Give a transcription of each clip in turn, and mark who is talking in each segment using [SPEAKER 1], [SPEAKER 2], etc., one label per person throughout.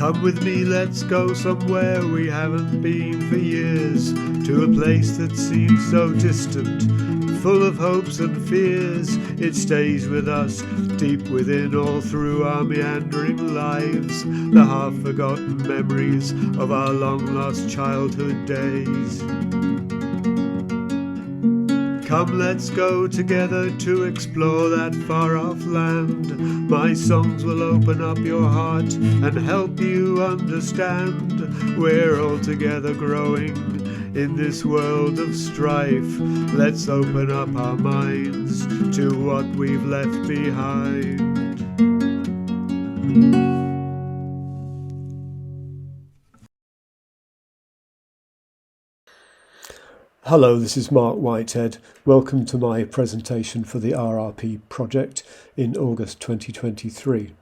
[SPEAKER 1] Come with me, let's go somewhere we haven't been for years, to a place that seems so distant, full of hopes and fears. It stays with us deep within all through our meandering lives, the half-forgotten memories of our long-lost childhood days. Come, let's go together to explore that far-off land. My songs will open up your heart and help you understand. We're all together growing in this world of strife. Let's open up our minds to what we've left behind.
[SPEAKER 2] Hello, this is Mark Whitehead. Welcome to my presentation for the RRP project in August 2023.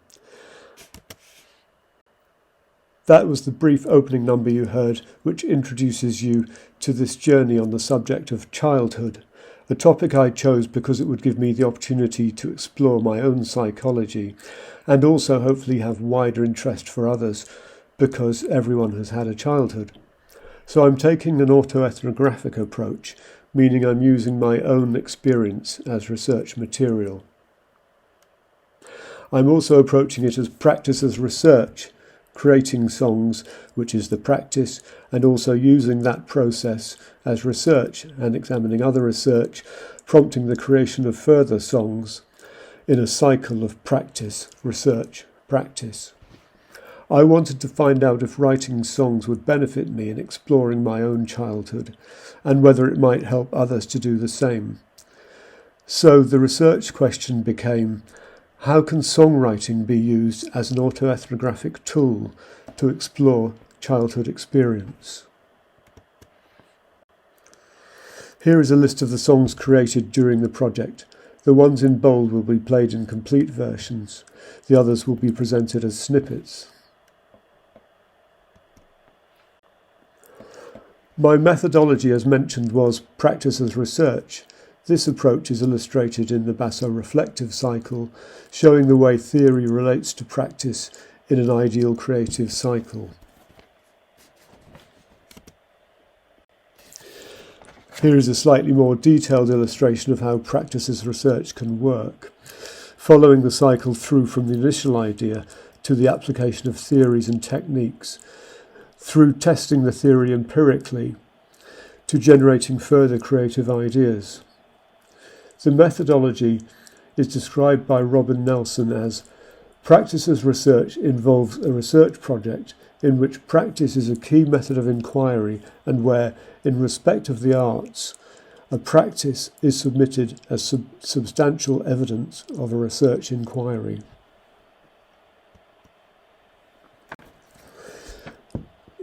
[SPEAKER 2] That was the brief opening number you heard, which introduces you to this journey on the subject of childhood, a topic I chose because it would give me the opportunity to explore my own psychology and also hopefully have wider interest for others, because everyone has had a childhood. So I'm taking an autoethnographic approach, meaning I'm using my own experience as research material. I'm also approaching it as practice as research, creating songs, which is the practice, and also using that process as research and examining other research, prompting the creation of further songs in a cycle of practice, research, practice. I wanted to find out if writing songs would benefit me in exploring my own childhood, and whether it might help others to do the same. So the research question became, how can songwriting be used as an autoethnographic tool to explore childhood experience? Here is a list of the songs created during the project. The ones in bold will be played in complete versions. The others will be presented as snippets. My methodology, as mentioned, was practice as research. This approach is illustrated in the basso-reflective cycle, showing the way theory relates to practice in an ideal creative cycle. Here is a slightly more detailed illustration of how practice as research can work, following the cycle through from the initial idea to the application of theories and techniques, through testing the theory empirically, to generating further creative ideas. The methodology is described by Robin Nelson as practice as research involves a research project in which practice is a key method of inquiry and where, in respect of the arts, a practice is submitted as substantial evidence of a research inquiry.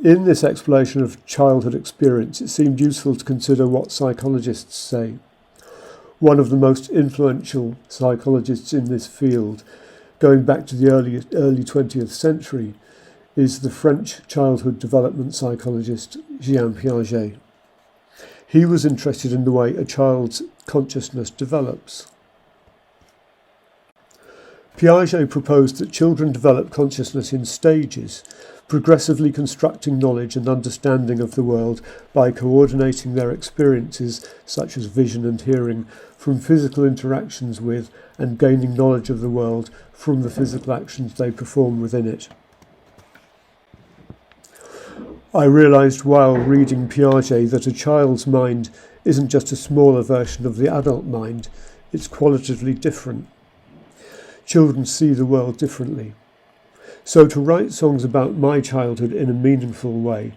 [SPEAKER 2] In this exploration of childhood experience, it seemed useful to consider what psychologists say. One of the most influential psychologists in this field, going back to the early 20th century, is the French childhood development psychologist Jean Piaget. He was interested in the way a child's consciousness develops. Piaget proposed that children develop consciousness in stages, progressively constructing knowledge and understanding of the world by coordinating their experiences, such as vision and hearing, from physical interactions with and gaining knowledge of the world from the physical actions they perform within it. I realised while reading Piaget that a child's mind isn't just a smaller version of the adult mind, it's qualitatively different. Children see the world differently. So to write songs about my childhood in a meaningful way,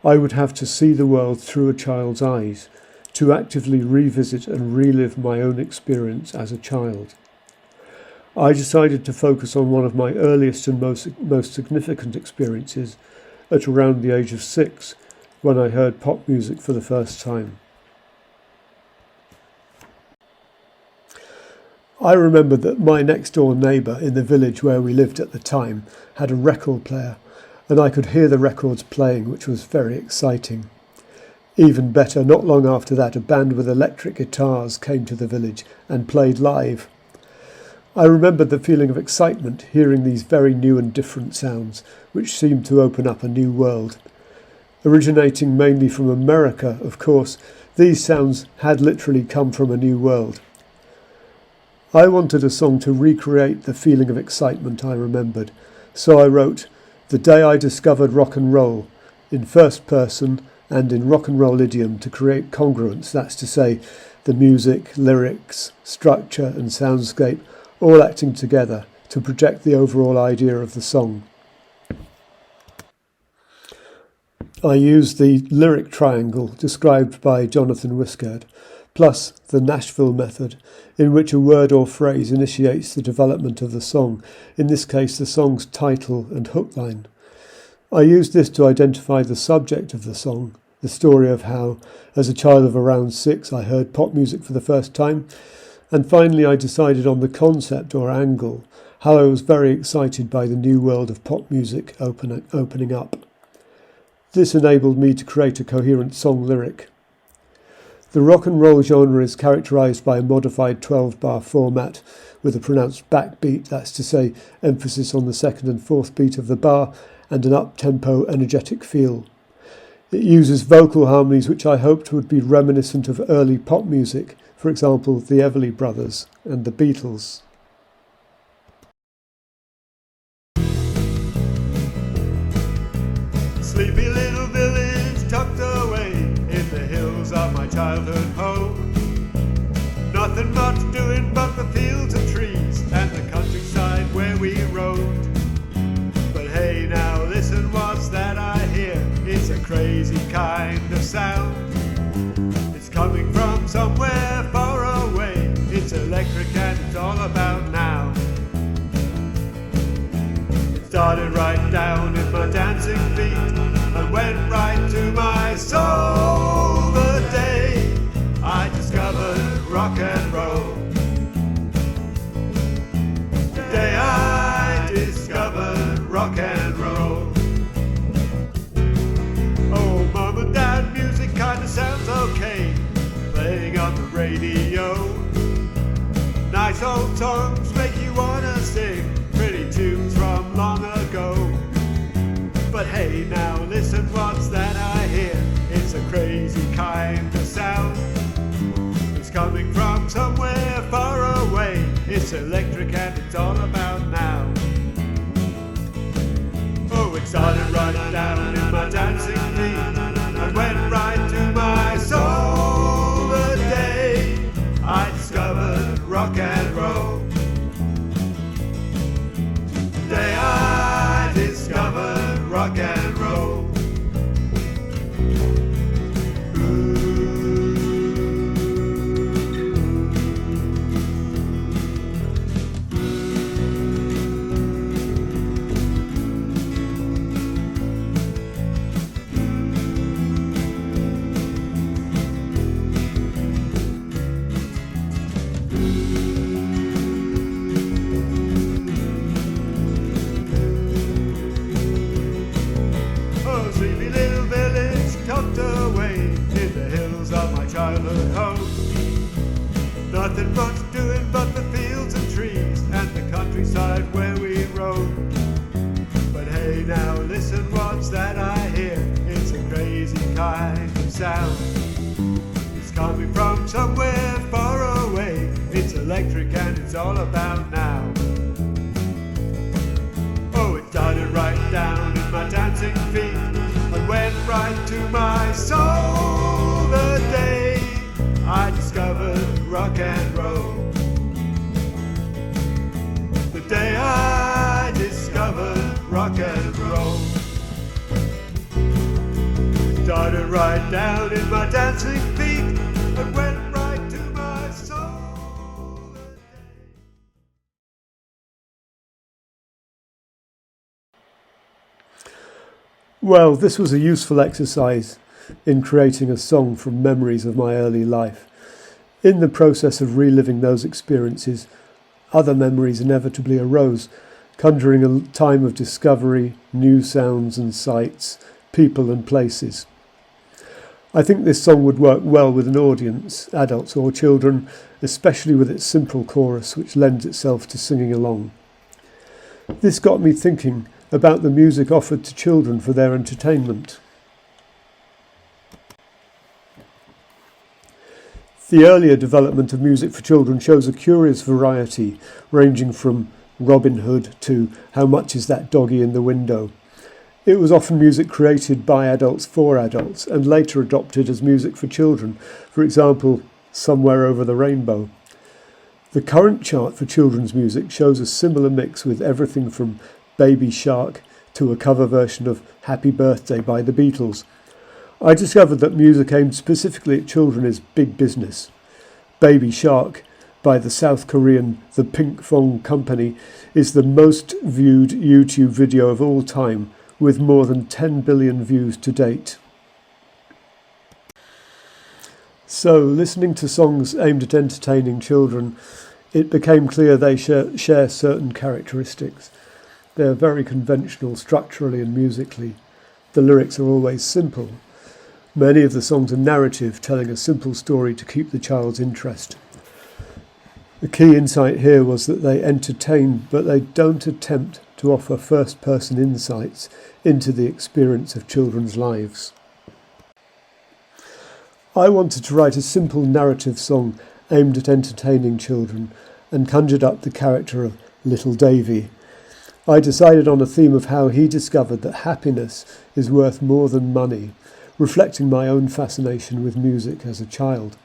[SPEAKER 2] I would have to see the world through a child's eyes, to actively revisit and relive my own experience as a child. I decided to focus on one of my earliest and most significant experiences at around the age of 6, when I heard pop music for the first time. I remember that my next-door neighbour in the village where we lived at the time had a record player, and I could hear the records playing, which was very exciting. Even better, not long after that, a band with electric guitars came to the village and played live. I remembered the feeling of excitement hearing these very new and different sounds, which seemed to open up a new world. Originating mainly from America, of course, these sounds had literally come from a new world. I wanted a song to recreate the feeling of excitement I remembered, so I wrote "The Day I Discovered Rock and Roll" in first person and in rock and roll idiom to create congruence, that's to say, the music, lyrics, structure and soundscape all acting together to project the overall idea of the song. I used the lyric triangle described by Jonathan Wiskerd, plus the Nashville method, in which a word or phrase initiates the development of the song, in this case the song's title and hook line. I used this to identify the subject of the song, the story of how, as a child of around 6, I heard pop music for the first time, and finally I decided on the concept or angle, how I was very excited by the new world of pop music opening up. This enabled me to create a coherent song lyric. The rock and roll genre is characterised by a modified 12-bar format with a pronounced backbeat, that's to say, emphasis on the second and fourth beat of the bar, and an up-tempo, energetic feel. It uses vocal harmonies which I hoped would be reminiscent of early pop music, for example, the Everly Brothers and the Beatles.
[SPEAKER 1] Sleepy little village tucked away in the hills of my childhood home. Nothing much doing but the fields and trees and the countryside where we roamed. But hey now listen, what's that I hear? It's a crazy kind of sound. It's coming from somewhere far away. It's electric and it's all about now. It started right down in my dancing feet and went right to my soul. The day I discovered rock and roll. The day I discovered rock and roll. Oh, Mum and Dad, music kinda sounds okay, playing on the radio. Nice old songs make you wanna sing, pretty tunes from long ago. But hey now listen, what's that I hear? It's a crazy kind of sound. It's coming from somewhere far away. It's electric and it's all about now. Oh, it started right down in my dancing feet and went right to my soul. The day I discovered rock and roll. The day I discovered rock and roll. Sleepy little village tucked away in the hills of my childhood home. Nothing much doing but the fields and trees and the countryside where we roamed. But hey now listen, what's that I hear? It's a crazy kind of sound. It's coming from somewhere far away. It's electric and it's all about now. Oh, it started right down in my dancing feet and went right to my soul. The day I discovered rock and roll. The day I discovered rock and roll. Started right down in my dancing feet and went right to my soul.
[SPEAKER 2] Well, this was a useful exercise in creating a song from memories of my early life. In the process of reliving those experiences, other memories inevitably arose, conjuring a time of discovery, new sounds and sights, people and places. I think this song would work well with an audience, adults or children, especially with its simple chorus which lends itself to singing along. This got me thinking about the music offered to children for their entertainment. The earlier development of music for children shows a curious variety, ranging from Robin Hood to How Much Is That Doggy in the Window. It was often music created by adults for adults and later adopted as music for children, for example, Somewhere Over the Rainbow. The current chart for children's music shows a similar mix with everything from Baby Shark to a cover version of Happy Birthday by the Beatles. I discovered that music aimed specifically at children is big business. Baby Shark by the South Korean The Pink Fong Company is the most viewed YouTube video of all time, with more than 10 billion views to date. So, listening to songs aimed at entertaining children, it became clear they share certain characteristics. They are very conventional structurally and musically. The lyrics are always simple. Many of the songs are narrative, telling a simple story to keep the child's interest. The key insight here was that they entertain, but they don't attempt to offer first-person insights into the experience of children's lives. I wanted to write a simple narrative song aimed at entertaining children and conjured up the character of Little Davy. I decided on a theme of how he discovered that happiness is worth more than money, reflecting my own fascination with music as a child.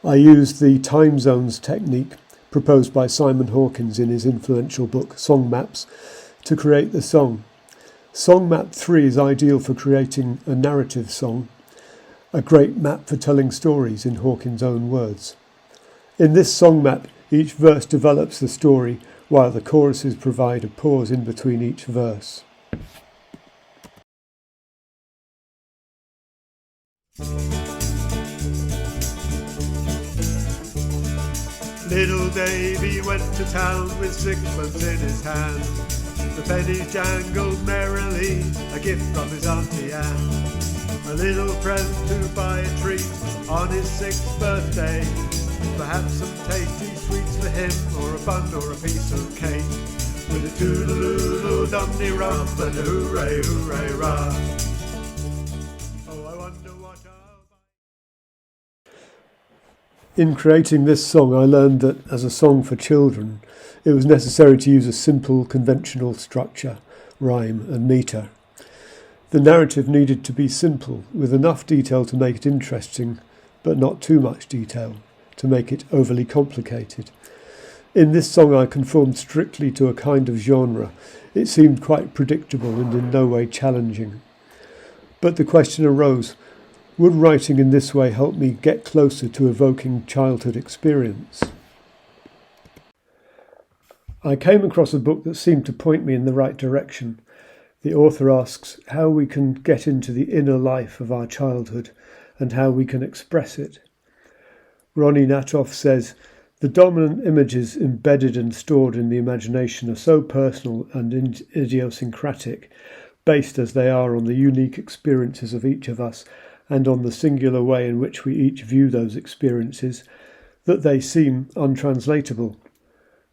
[SPEAKER 2] I used the time zones technique proposed by Simon Hawkins in his influential book Song Maps to create the song. Song Map 3 is ideal for creating a narrative song, a great map for telling stories in Hawkins' own words. In this song map, each verse develops the story while the choruses provide a pause in between each verse.
[SPEAKER 1] Little Davy went to town with sixpence in his hand. The pennies jangled merrily, a gift from his Auntie Anne. A little present to buy a treat on his 6th birthday. Perhaps some tasty sweets for him, or a bun or a piece of cake. With a toodaloo, dum-de-rum, and a hooray, hooray, rah. Oh, I wonder what I'll buy.
[SPEAKER 2] In creating this song, I learned that as a song for children, it was necessary to use a simple, conventional structure, rhyme and metre. The narrative needed to be simple, with enough detail to make it interesting, but not too much detail to make it overly complicated. In this song I conformed strictly to a kind of genre. It seemed quite predictable and in no way challenging. But the question arose, would writing in this way help me get closer to evoking childhood experience? I came across a book that seemed to point me in the right direction. The author asks how we can get into the inner life of our childhood and how we can express it. Ronnie Natoff says, the dominant images embedded and stored in the imagination are so personal and idiosyncratic, based as they are on the unique experiences of each of us and on the singular way in which we each view those experiences, that they seem untranslatable.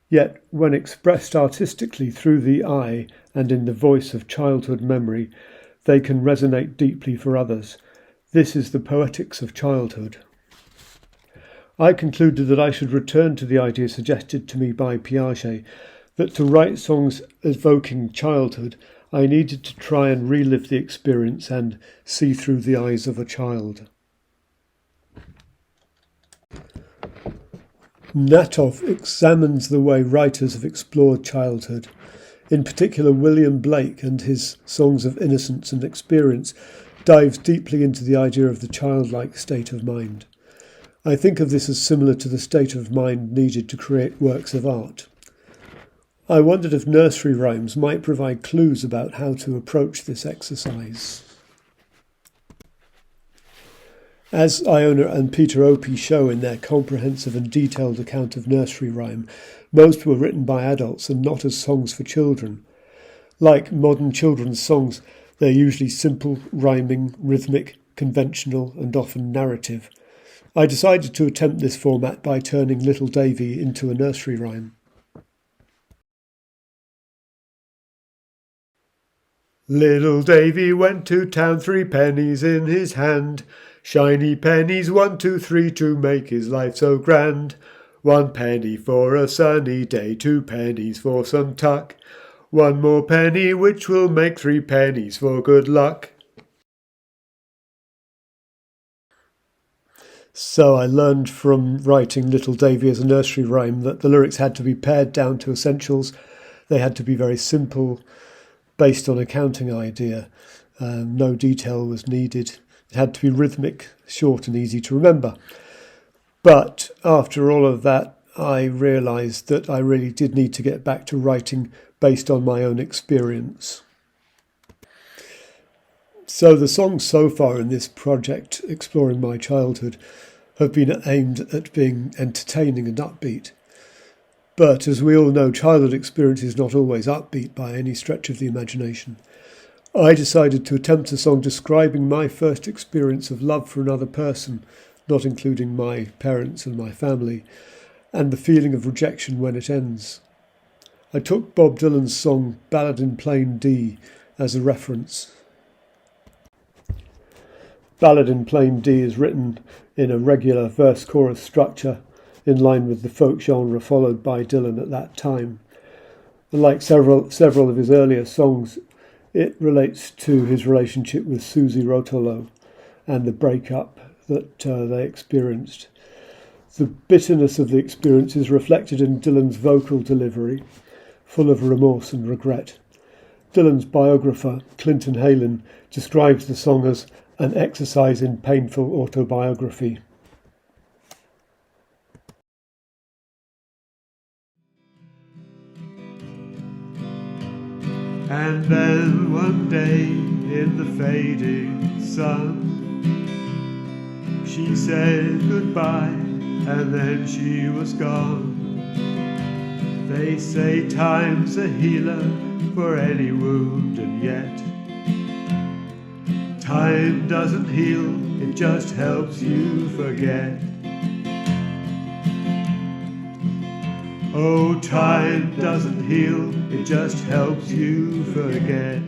[SPEAKER 2] Yet, when expressed artistically through the eye and in the voice of childhood memory, they can resonate deeply for others. This is the poetics of childhood. I concluded that I should return to the idea suggested to me by Piaget, that to write songs evoking childhood, I needed to try and relive the experience and see through the eyes of a child. Natoff examines the way writers have explored childhood. In particular, William Blake and his Songs of Innocence and Experience dives deeply into the idea of the childlike state of mind. I think of this as similar to the state of mind needed to create works of art. I wondered if nursery rhymes might provide clues about how to approach this exercise. As Iona and Peter Opie show in their comprehensive and detailed account of nursery rhyme, most were written by adults and not as songs for children. Like modern children's songs, they're usually simple, rhyming, rhythmic, conventional and often narrative, I decided to attempt this format by turning Little Davy into a nursery rhyme.
[SPEAKER 1] Little Davy went to town, 3 pennies in his hand. Shiny pennies, 1, 2, 3, to make his life so grand. 1 penny for a sunny day, 2 pennies for some tuck. 1 more penny, which will make 3 pennies for good luck.
[SPEAKER 2] So I learned from writing Little Davy as a nursery rhyme that the lyrics had to be pared down to essentials. They had to be very simple, based on a counting idea. No detail was needed. It had to be rhythmic, short and easy to remember. But after all of that, I realised that I really did need to get back to writing based on my own experience. So the songs so far in this project, exploring my childhood, have been aimed at being entertaining and upbeat. But as we all know, childhood experience is not always upbeat by any stretch of the imagination. I decided to attempt a song describing my first experience of love for another person, not including my parents and my family, and the feeling of rejection when it ends. I took Bob Dylan's song Ballad in Plain D as a reference. Ballad in Plain D is written in a regular verse-chorus structure in line with the folk genre followed by Dylan at that time. And like several of his earlier songs, it relates to his relationship with Susie Rotolo and the breakup that they experienced. The bitterness of the experience is reflected in Dylan's vocal delivery, full of remorse and regret. Dylan's biographer, Clinton Halen, describes the song as an exercise in painful autobiography.
[SPEAKER 1] And then one day in the fading sun, she said goodbye and then she was gone. They say time's a healer for any wound, and yet time doesn't heal, it just helps you forget. Oh, time doesn't heal, it just helps you forget.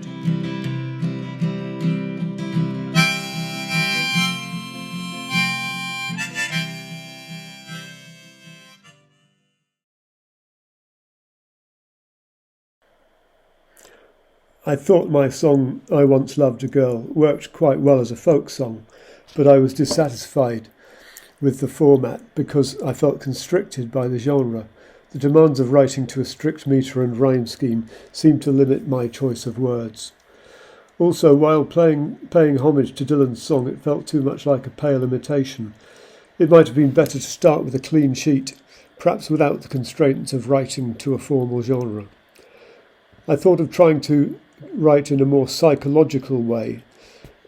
[SPEAKER 2] I thought my song I Once Loved a Girl worked quite well as a folk song, but I was dissatisfied with the format because I felt constricted by the genre. The demands of writing to a strict metre and rhyme scheme seemed to limit my choice of words. Also, while paying homage to Dylan's song, it felt too much like a pale imitation. It might have been better to start with a clean sheet, perhaps without the constraints of writing to a formal genre. I thought of trying to write in a more psychological way.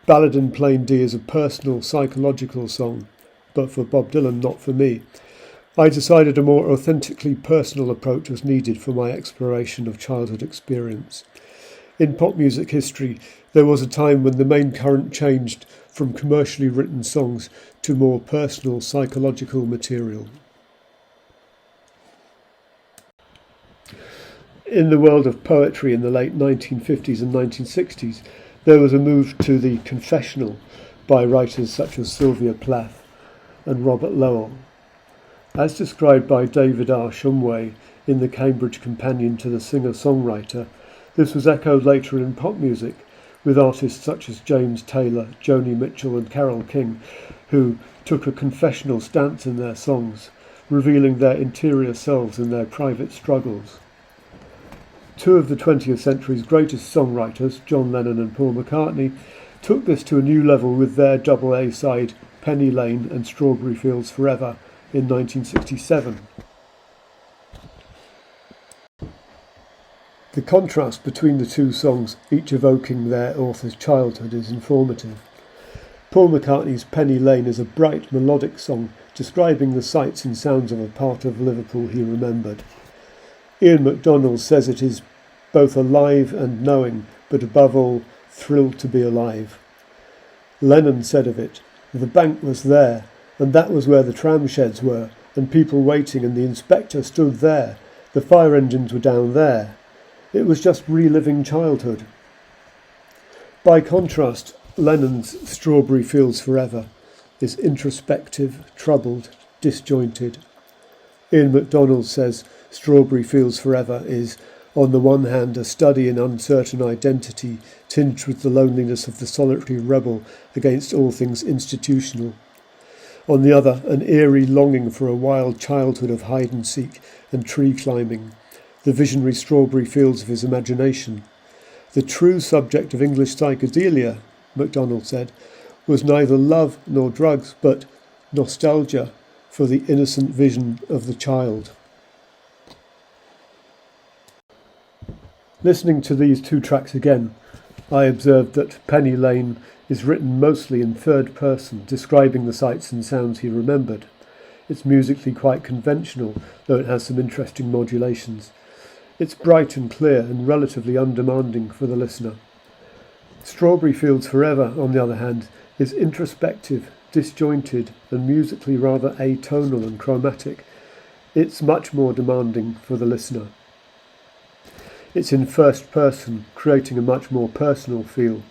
[SPEAKER 2] Ballad in Plain D is a personal, psychological song, but for Bob Dylan, not for me. I decided a more authentically personal approach was needed for my exploration of childhood experience. In pop music history, there was a time when the main current changed from commercially written songs to more personal, psychological material. In the world of poetry in the late 1950s and 1960s, there was a move to the confessional by writers such as Sylvia Plath and Robert Lowell. As described by David R. Shumway in the Cambridge Companion to the Singer-Songwriter, this was echoed later in pop music with artists such as James Taylor, Joni Mitchell and Carole King, who took a confessional stance in their songs, revealing their interior selves and their private struggles. Two of the 20th century's greatest songwriters, John Lennon and Paul McCartney, took this to a new level with their double A-side Penny Lane and Strawberry Fields Forever in 1967. The contrast between the two songs, each evoking their author's childhood, is informative. Paul McCartney's Penny Lane is a bright, melodic song describing the sights and sounds of a part of Liverpool he remembered. Ian MacDonald says it is both alive and knowing, but above all, thrilled to be alive. Lennon said of it, "The bank was there, and that was where the tram sheds were, and people waiting, and the inspector stood there. The fire engines were down there. It was just reliving childhood." By contrast, Lennon's Strawberry Fields Forever is introspective, troubled, disjointed. Ian MacDonald says Strawberry Fields Forever is, on the one hand, a study in uncertain identity, tinged with the loneliness of the solitary rebel against all things institutional. On the other, an eerie longing for a wild childhood of hide-and-seek and tree-climbing, the visionary strawberry fields of his imagination. The true subject of English psychedelia, MacDonald said, was neither love nor drugs, but nostalgia for the innocent vision of the child. Listening to these two tracks again, I observed that Penny Lane is written mostly in third person, describing the sights and sounds he remembered. It's musically quite conventional, though it has some interesting modulations. It's bright and clear and relatively undemanding for the listener. Strawberry Fields Forever, on the other hand, is introspective, disjointed and musically rather atonal and chromatic. It's much more demanding for the listener. It's in first person, creating a much more personal feel.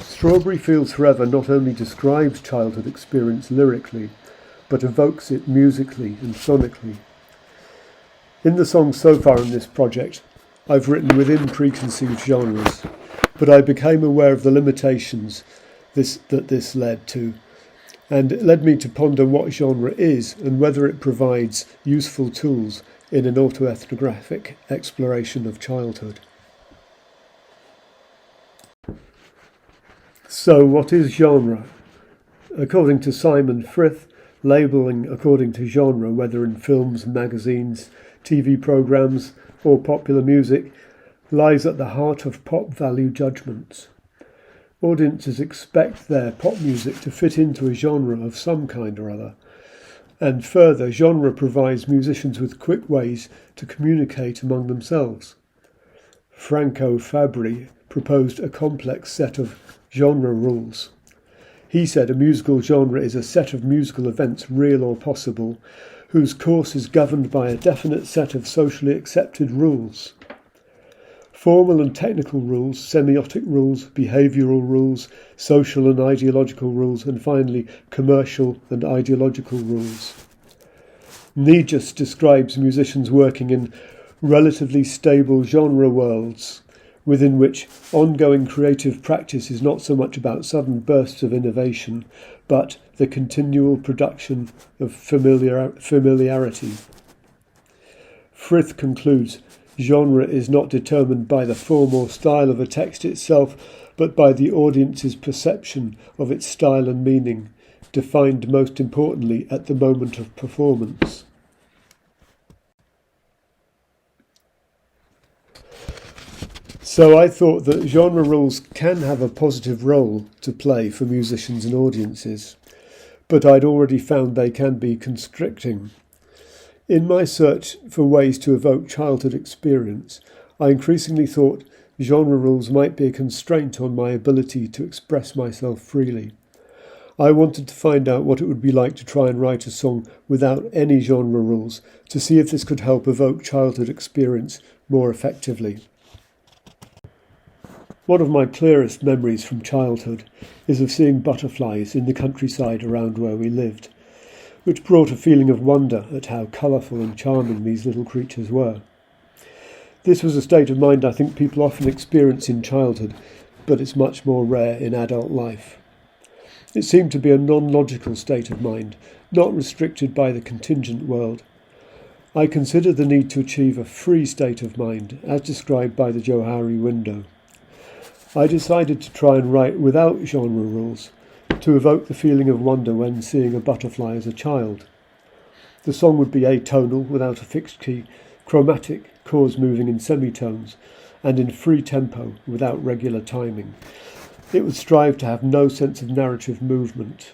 [SPEAKER 2] Strawberry Fields Forever not only describes childhood experience lyrically, but evokes it musically and sonically. In the songs so far in this project, I've written within preconceived genres, but I became aware of the limitations that this led to, and it led me to ponder what genre is and whether it provides useful tools in an autoethnographic exploration of childhood. So, what is genre? According to Simon Frith, labelling according to genre, whether in films, magazines, TV programmes or popular music, lies at the heart of pop value judgments. Audiences expect their pop music to fit into a genre of some kind or other. And further, genre provides musicians with quick ways to communicate among themselves. Franco Fabri proposed a complex set of genre rules. He said a musical genre is a set of musical events, real or possible, whose course is governed by a definite set of socially accepted rules. Formal and technical rules, semiotic rules, behavioural rules, social and ideological rules, and finally commercial and ideological rules. Nijus describes musicians working in relatively stable genre worlds, within which ongoing creative practice is not so much about sudden bursts of innovation, but the continual production of familiarity. Frith concludes, genre is not determined by the form or style of a text itself, but by the audience's perception of its style and meaning, defined most importantly at the moment of performance. So I thought that genre rules can have a positive role to play for musicians and audiences, but I'd already found they can be constricting. In my search for ways to evoke childhood experience, I increasingly thought genre rules might be a constraint on my ability to express myself freely. I wanted to find out what it would be like to try and write a song without any genre rules, to see if this could help evoke childhood experience more effectively. One of my clearest memories from childhood is of seeing butterflies in the countryside around where we lived, which brought a feeling of wonder at how colourful and charming these little creatures were. This was a state of mind I think people often experience in childhood, but it's much more rare in adult life. It seemed to be a non-logical state of mind, not restricted by the contingent world. I considered the need to achieve a free state of mind, as described by the Johari window. I decided to try and write without genre rules, to evoke the feeling of wonder when seeing a butterfly as a child. The song would be atonal, without a fixed key, chromatic, chords moving in semitones, and in free tempo, without regular timing. It would strive to have no sense of narrative movement.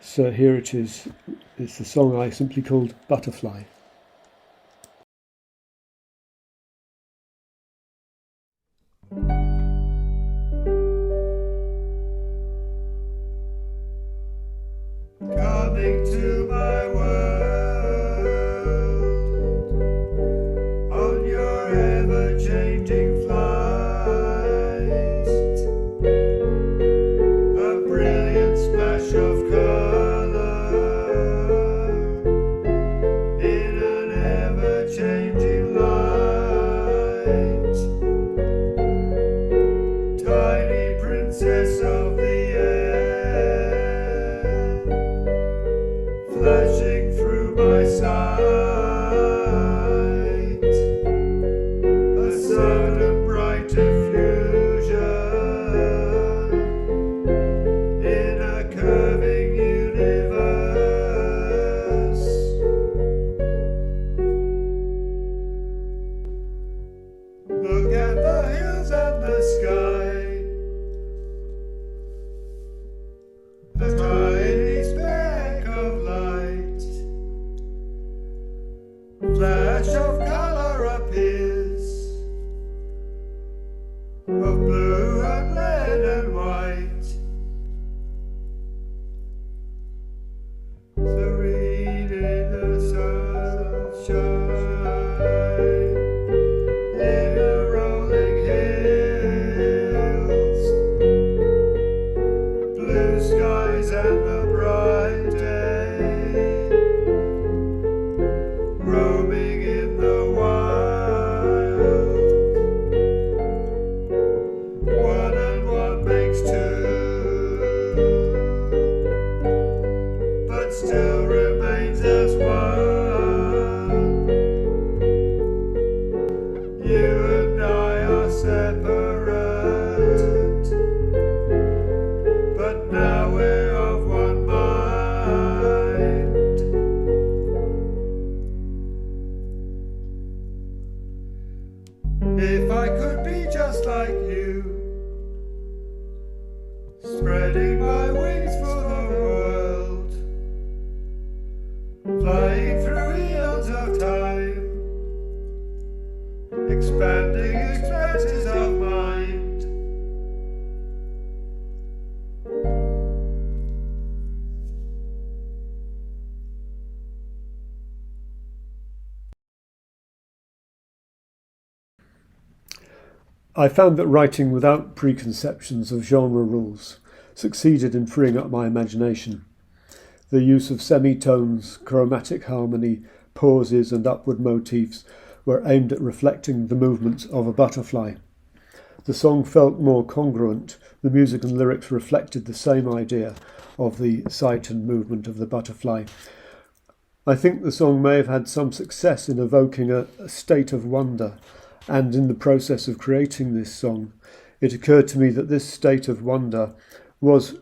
[SPEAKER 2] So here it is. It's the song I simply called Butterfly.
[SPEAKER 1] coming to my world on your ever-changing flight. A brilliant splash of colour in an ever-changing light. Tiny princess of the air, flashing through my sight, a sudden bright diffusion in a curving universe. Look at the hills and the sky, a tiny speck of light, flash of colour appears, of blue and red and white, serene in the sunshine, in the rolling hills, blue skies and the bright day, roaming in the wild. One and one makes two, but still remains as one. You and I are separate, but now we're of one mind. If I could be just like you, spreading my wings for the world, flying through eons of time, expanding expanses of mind.
[SPEAKER 2] I found that writing without preconceptions of genre rules succeeded in freeing up my imagination. The use of semitones, chromatic harmony, pauses and upward motifs were aimed at reflecting the movements of a butterfly. The song felt more congruent. The music and lyrics reflected the same idea of the sight and movement of the butterfly. I think the song may have had some success in evoking a state of wonder, and in the process of creating this song, it occurred to me that this state of wonder was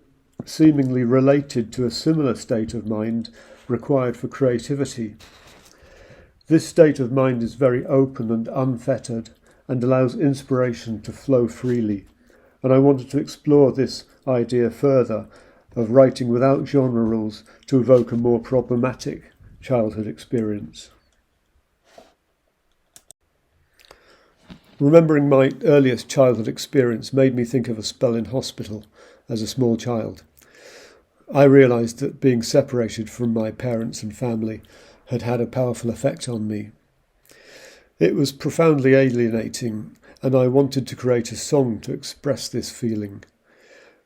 [SPEAKER 2] seemingly related to a similar state of mind required for creativity. This state of mind is very open and unfettered and allows inspiration to flow freely. And I wanted to explore this idea further of writing without genre rules to evoke a more problematic childhood experience. Remembering my earliest childhood experience made me think of a spell in hospital as a small child. I realised that being separated from my parents and family had had a powerful effect on me. It was profoundly alienating, and I wanted to create a song to express this feeling.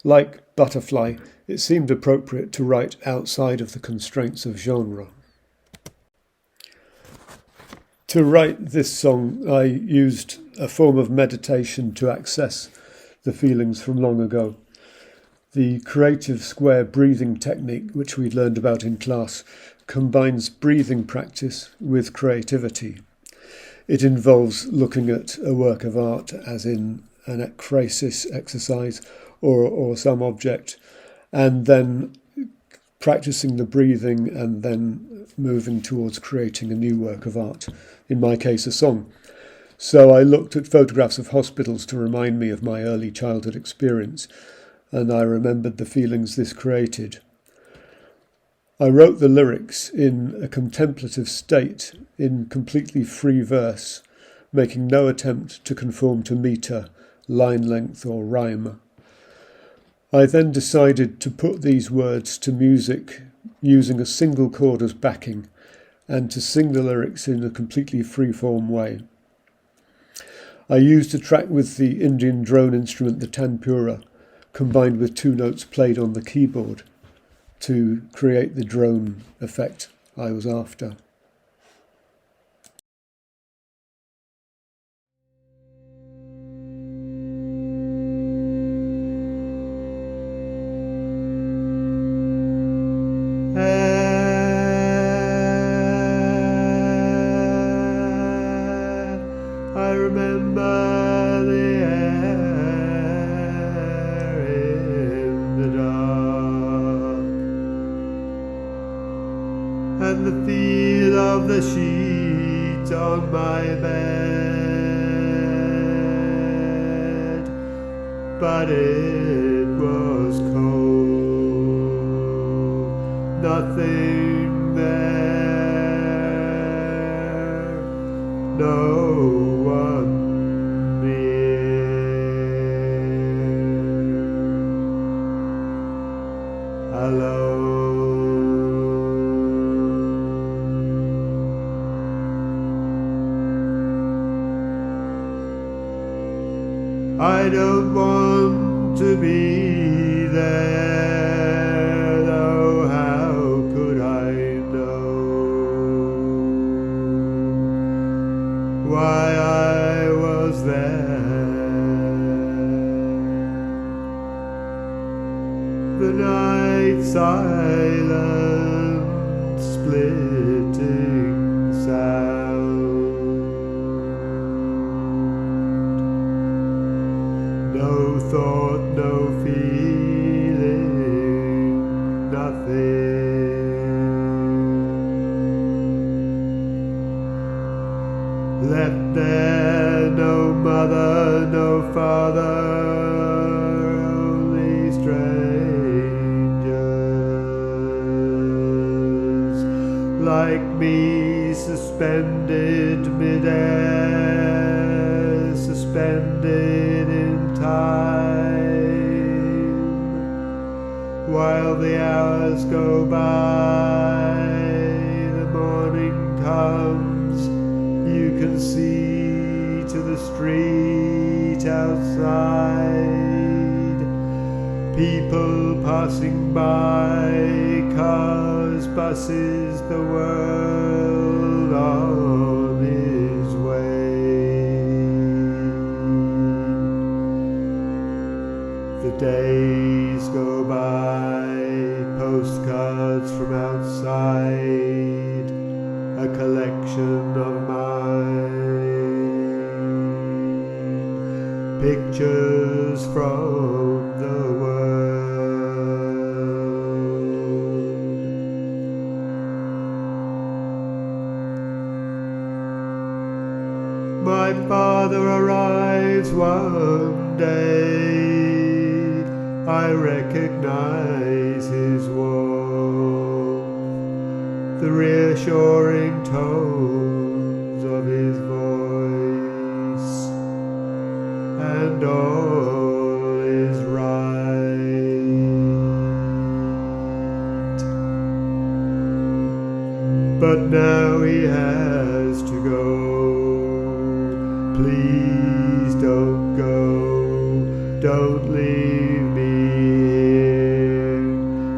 [SPEAKER 2] Like Butterfly, it seemed appropriate to write outside of the constraints of genre. To write this song, I used a form of meditation to access the feelings from long ago. The creative square breathing technique, which we learned about in class, combines breathing practice with creativity. It involves looking at a work of art, as in an ekphrasis exercise or some object, and then practicing the breathing and then moving towards creating a new work of art, in my case a song. So I looked at photographs of hospitals to remind me of my early childhood experience, and I remembered the feelings this created. I wrote the lyrics in a contemplative state, in completely free verse, making no attempt to conform to metre, line length or rhyme. I then decided to put these words to music using a single chord as backing, and to sing the lyrics in a completely free-form way. I used a track with the Indian drone instrument, the tanpura, combined with 2 notes played on the keyboard to create the drone effect I was after.
[SPEAKER 1] I remember the air in the dark, and the feel of the sheet on my bed, but it was cold, nothing there, no one near, alone. I don't want to be there, though how could I know why I was there? The night silent, splitting sound, no thought, no feeling, nothing. Left there, no mother, no father, only strangers like me, suspended midair, suspended in time, while the hours go by, the morning comes, you can see to the street outside, people passing by, cars, buses, the world on its way. The days go by, postcards from outside, a collection of mine, pictures from the world. My father arrives one day, I recognize his warmth, the reassuring tones of his voice, and all is right. But now he has to go. Please don't go, don't leave me here,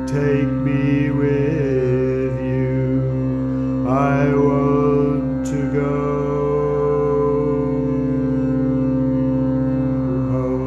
[SPEAKER 1] take me with you, I want to go home.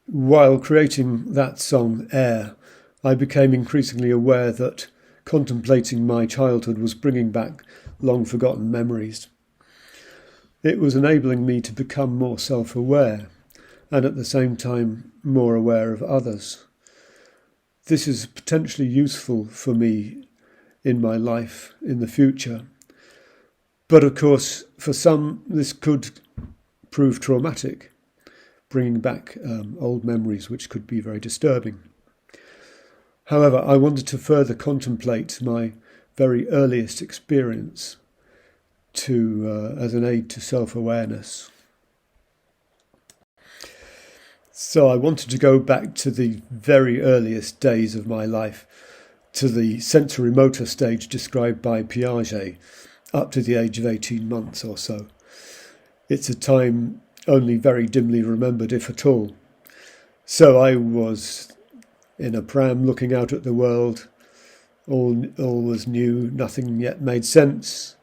[SPEAKER 2] While creating that song, Air, I became increasingly aware that contemplating my childhood was bringing back long-forgotten memories. it was enabling me to become more self-aware and at the same time more aware of others. This is potentially useful for me in my life in the future. But of course, for some, this could prove traumatic, bringing back old memories which could be very disturbing. However, I wanted to further contemplate my very earliest experience as an aid to self-awareness. So I wanted to go back to the very earliest days of my life, to the sensory motor stage described by Piaget, up to the age of 18 months or so. It's a time only very dimly remembered, if at all. So I was in a pram looking out at the world. All was new, nothing yet made sense.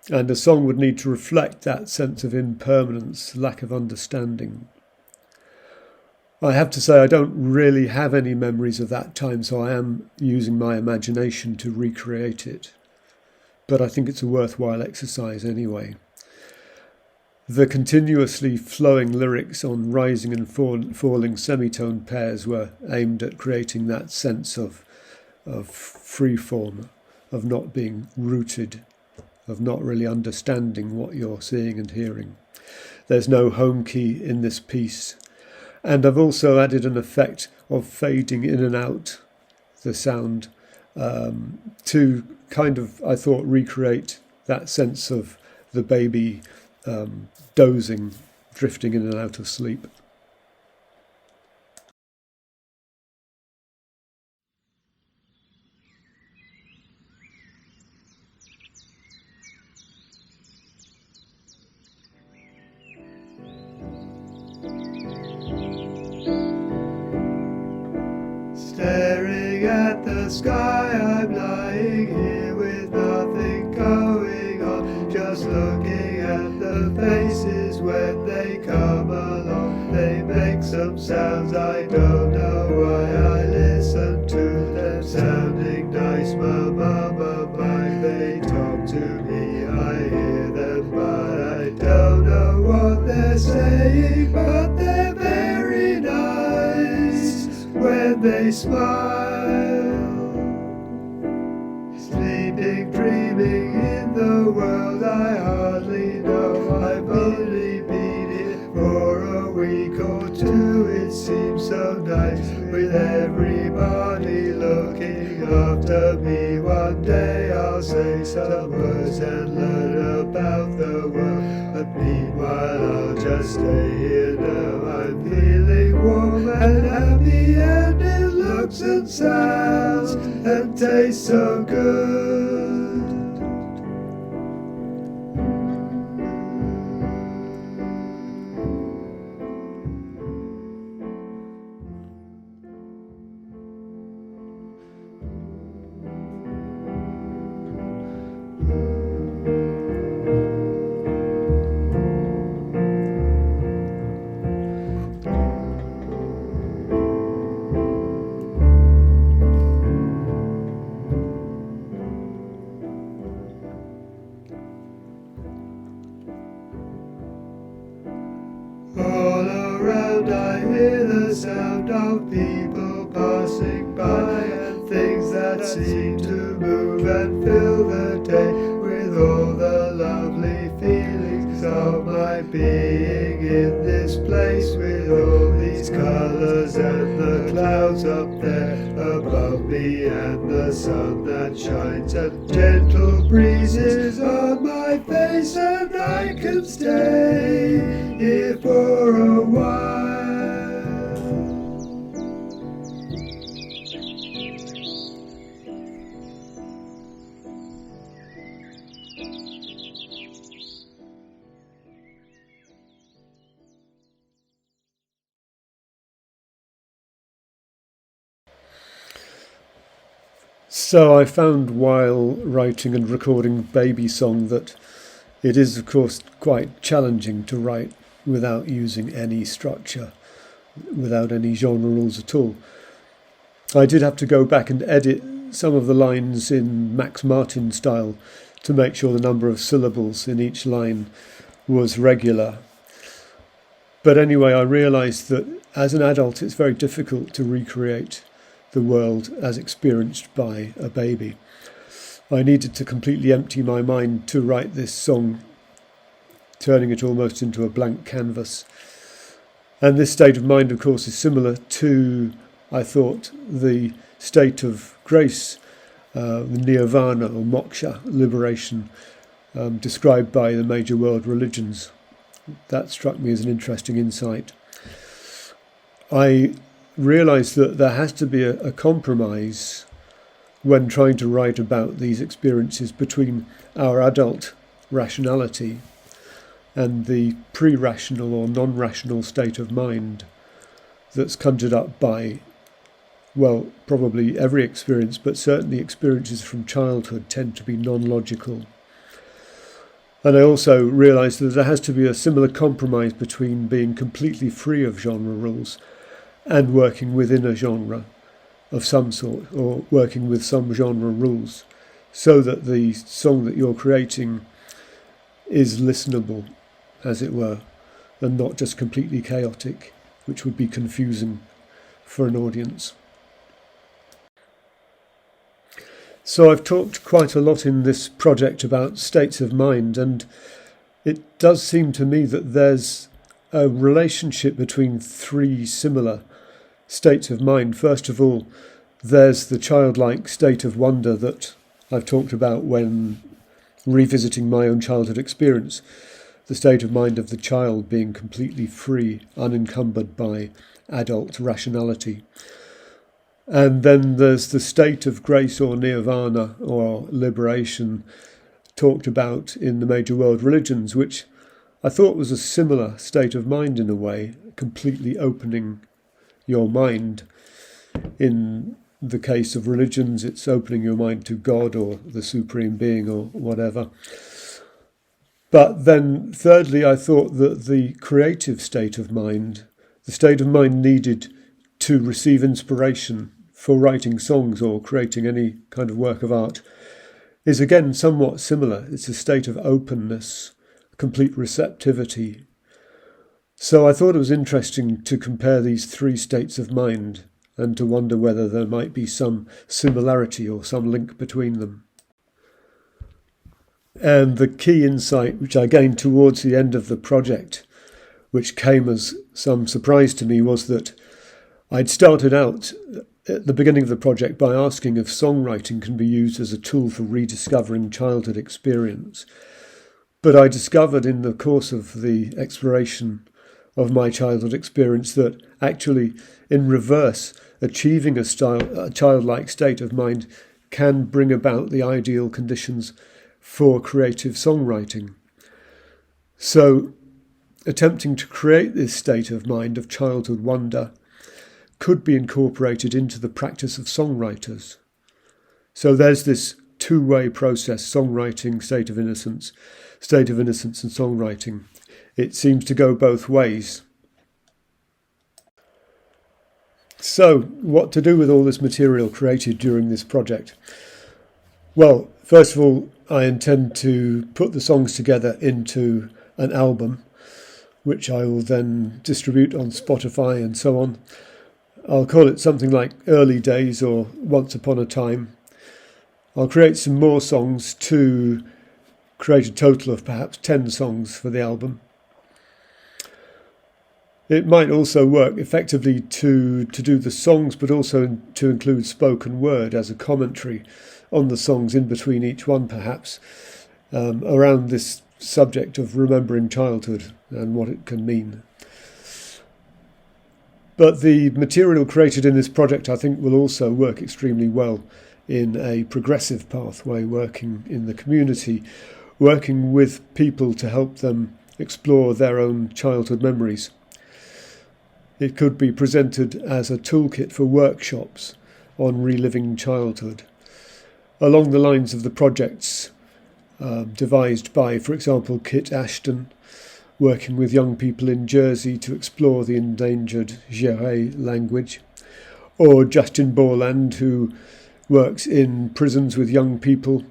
[SPEAKER 2] And a song would need to reflect that sense of impermanence, lack of understanding. I have to say I don't really have any memories of that time, so I am using my imagination to recreate it. But I think it's a worthwhile exercise anyway. The continuously flowing lyrics on rising and falling semitone pairs were aimed at creating that sense of freeform, of not being rooted, of not really understanding what you're seeing and hearing. There's no home key in this piece. And I've also added an effect of fading in and out the sound to kind of, I thought, recreate that sense of the baby dozing, drifting in and out of sleep.
[SPEAKER 1] Staring at the sky, I'm lying here with nothing going on, just looking at the faces when they come along. They make some sounds, I don't know why I listen to them, sounding nice, ma, they talk to me, I hear them, but I don't know what they're saying, but they're very nice when they smile. Sleeping, dreaming in the world I hardly know. I've only been here for a week or two. It seems so nice with everybody looking after me. One day I'll say some words and learn about the world, but meanwhile I'll just stay here now. I'm feeling warm and happy, and it looks and sounds and tastes so good. All around I hear the sound of people passing by, and things that seem to move and fill the day with all the lovely feelings of my being in this place, with all these colours and the clouds up there above me, and the sun that shines and gentle breezes on my face, and I can stay here for a while.
[SPEAKER 2] So I found while writing and recording Baby Song that it is, of course, quite challenging to write without using any structure, without any genre rules at all. I did have to go back and edit some of the lines in Max Martin style to make sure the number of syllables in each line was regular. But anyway, I realised that as an adult it's very difficult to recreate the world as experienced by a baby. I needed to completely empty my mind to write this song, turning it almost into a blank canvas. And this state of mind, of course, is similar to, I thought, the state of grace, the nirvana or moksha, liberation, described by the major world religions. That struck me as an interesting insight. I realised that there has to be a compromise when trying to write about these experiences between our adult rationality and the pre-rational or non-rational state of mind that's conjured up by, well, probably every experience, but certainly experiences from childhood tend to be non-logical. And I also realised that there has to be a similar compromise between being completely free of genre rules and working within a genre of some sort, or working with some genre rules, so that the song that you're creating is listenable, as it were, and not just completely chaotic, which would be confusing for an audience. So I've talked quite a lot in this project about states of mind, and it does seem to me that there's a relationship between three similar states of mind. First of all, there's the childlike state of wonder that I've talked about when revisiting my own childhood experience, the state of mind of the child being completely free, unencumbered by adult rationality. And then there's the state of grace or nirvana or liberation talked about in the major world religions, which I thought was a similar state of mind in a way, completely opening your mind. In the case of religions, it's opening your mind to God or the Supreme Being or whatever. But then thirdly, I thought that the creative state of mind, the state of mind needed to receive inspiration for writing songs or creating any kind of work of art, is again somewhat similar. It's a state of openness, complete receptivity. So I thought it was interesting to compare these three states of mind and to wonder whether there might be some similarity or some link between them. And the key insight which I gained towards the end of the project, which came as some surprise to me, was that I'd started out at the beginning of the project by asking if songwriting can be used as a tool for rediscovering childhood experience. But I discovered in the course of the exploration of my childhood experience that actually, in reverse, achieving a childlike state of mind can bring about the ideal conditions for creative songwriting. So, attempting to create this state of mind of childhood wonder could be incorporated into the practice of songwriters. So there's this two-way process, songwriting, state of innocence and songwriting. It seems to go both ways. So, what to do with all this material created during this project? Well, first of all, I intend to put the songs together into an album, which I will then distribute on Spotify and so on. I'll call it something like Early Days or Once Upon a Time. I'll create some more songs to create a total of perhaps 10 songs for the album. It might also work effectively to do the songs, but also to include spoken word as a commentary on the songs in between each one, perhaps, around this subject of remembering childhood and what it can mean. But the material created in this project, I think, will also work extremely well in a progressive pathway, working in the community, working with people to help them explore their own childhood memories. It could be presented as a toolkit for workshops on reliving childhood, along the lines of the projects devised by, for example, Kit Ashton, working with young people in Jersey to explore the endangered Jere language, or Justin Borland, who works in prisons with young people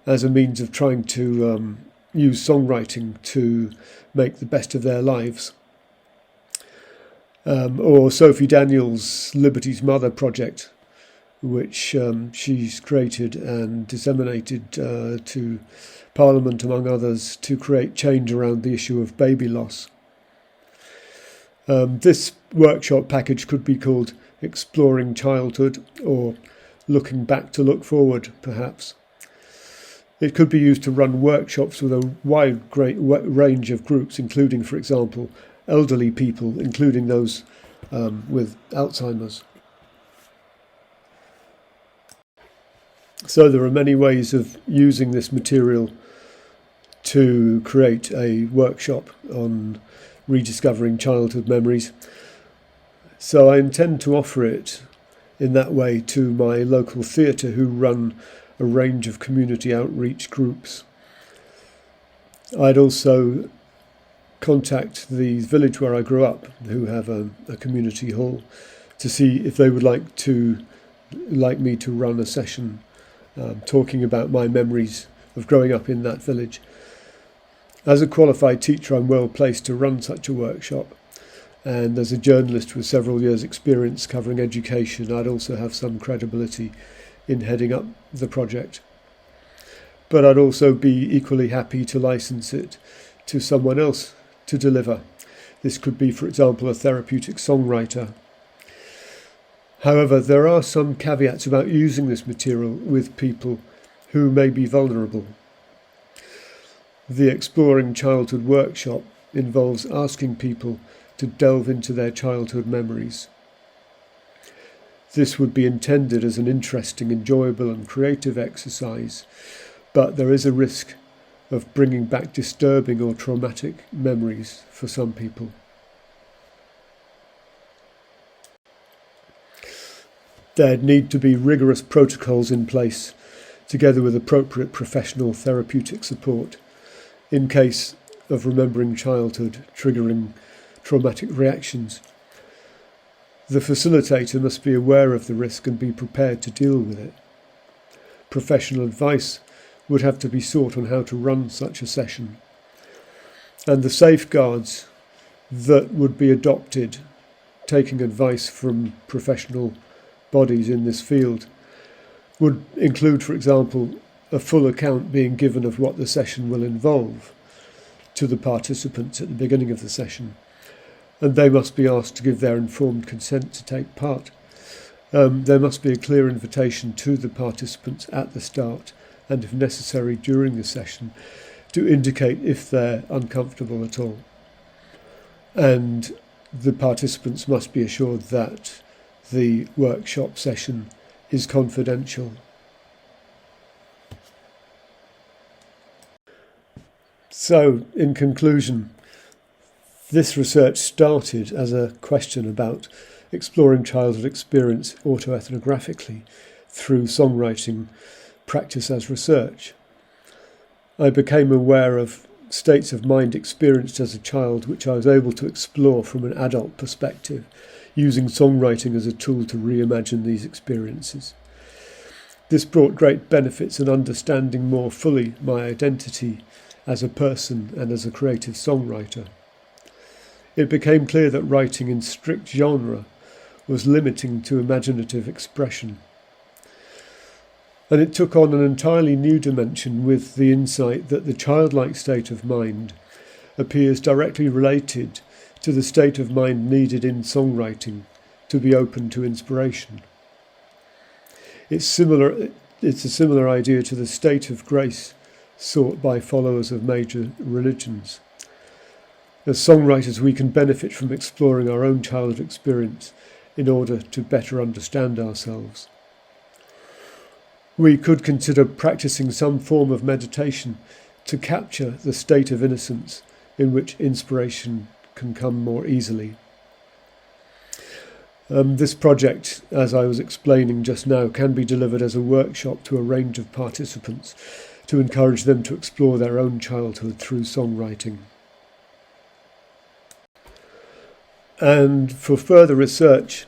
[SPEAKER 2] as a means of trying to use songwriting to make the best of their lives. Or Sophie Daniels' Liberty's Mother project, which she's created and disseminated to Parliament, among others, to create change around the issue of baby loss. This workshop package could be called Exploring Childhood, or Looking Back to Look Forward, perhaps. It could be used to run workshops with a wide range of groups, including, for example, elderly people, including those with Alzheimer's. So there are many ways of using this material to create a workshop on rediscovering childhood memories. So I intend to offer it in that way to my local theatre, who run a range of community outreach groups. I'd also contact the village where I grew up, who have a community hall, to see if they would like me to run a session talking about my memories of growing up in that village. As a qualified teacher, I'm well placed to run such a workshop, and as a journalist with several years' experience covering education, I'd also have some credibility in heading up the project. But I'd also be equally happy to license it to someone else to deliver. This could be, for example, a therapeutic songwriter. However, there are some caveats about using this material with people who may be vulnerable. The Exploring Childhood workshop involves asking people to delve into their childhood memories. This would be intended as an interesting, enjoyable and creative exercise, but there is a risk of bringing back disturbing or traumatic memories for some people. There'd need to be rigorous protocols in place, together with appropriate professional therapeutic support, in case of remembering childhood triggering traumatic reactions. The facilitator must be aware of the risk and be prepared to deal with it. Professional advice would have to be sought on how to run such a session, and the safeguards that would be adopted, taking advice from professional bodies in this field, would include, for example, a full account being given of what the session will involve to the participants at the beginning of the session, and they must be asked to give their informed consent to take part. There must be a clear invitation to the participants at the start, and if necessary during the session, to indicate if they're uncomfortable at all. And the participants must be assured that the workshop session is confidential. So, in conclusion, this research started as a question about exploring childhood experience autoethnographically through songwriting practice as research. I became aware of states of mind experienced as a child which I was able to explore from an adult perspective, using songwriting as a tool to reimagine these experiences. This brought great benefits in understanding more fully my identity as a person and as a creative songwriter. It became clear that writing in strict genre was limiting to imaginative expression. And it took on an entirely new dimension with the insight that the childlike state of mind appears directly related to the state of mind needed in songwriting to be open to inspiration. It's a similar idea to the state of grace sought by followers of major religions. As songwriters, we can benefit from exploring our own childhood experience in order to better understand ourselves. We could consider practicing some form of meditation to capture the state of innocence in which inspiration can come more easily. This project, as I was explaining just now, can be delivered as a workshop to a range of participants to encourage them to explore their own childhood through songwriting. And for further research,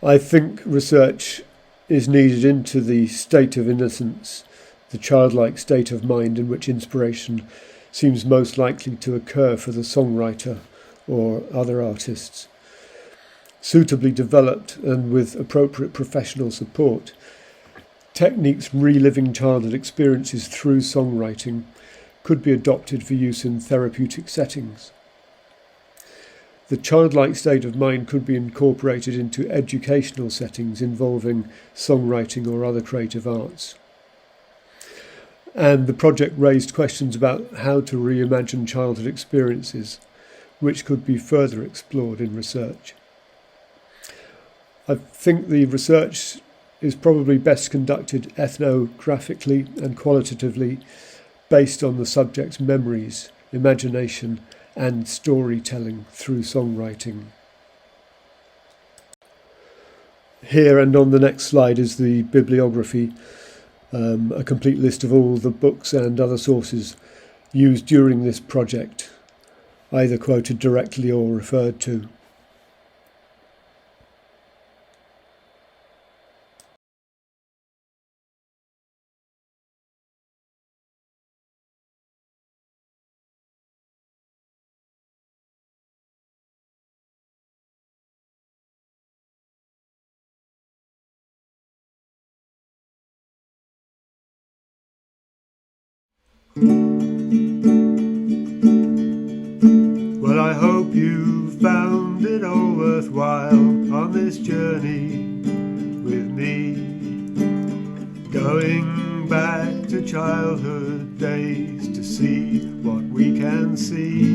[SPEAKER 2] I think research is needed into the state of innocence the childlike state of mind in which inspiration seems most likely to occur for the songwriter or other artists. Suitably developed and with appropriate professional support, techniques reliving childhood experiences through songwriting could be adopted for use in therapeutic settings. The childlike state of mind could be incorporated into educational settings involving songwriting or other creative arts. And the project raised questions about how to reimagine childhood experiences, which could be further explored in research. I think the research is probably best conducted ethnographically and qualitatively, based on the subject's memories, imagination, and storytelling through songwriting. Here and on the next slide is the bibliography, a complete list of all the books and other sources used during this project, either quoted directly or referred to.
[SPEAKER 1] Well, I hope you found it all worthwhile on this journey with me, going back to childhood days to see what we can see.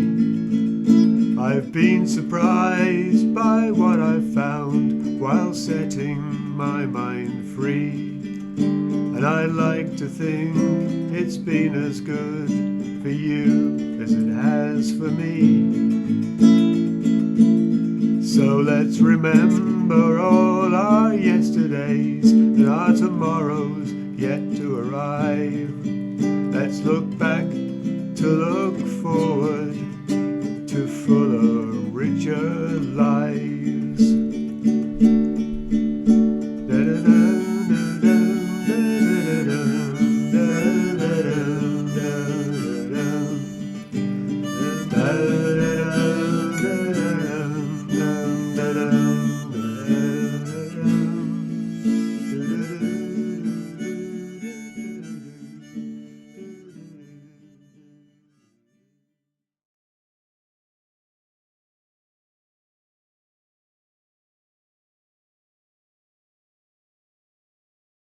[SPEAKER 1] I've been surprised by what I've found while setting my mind free, and I like to think it's been as good for you as it has for me. So let's remember all our yesterdays and our tomorrows yet to arrive. Let's look back to look forward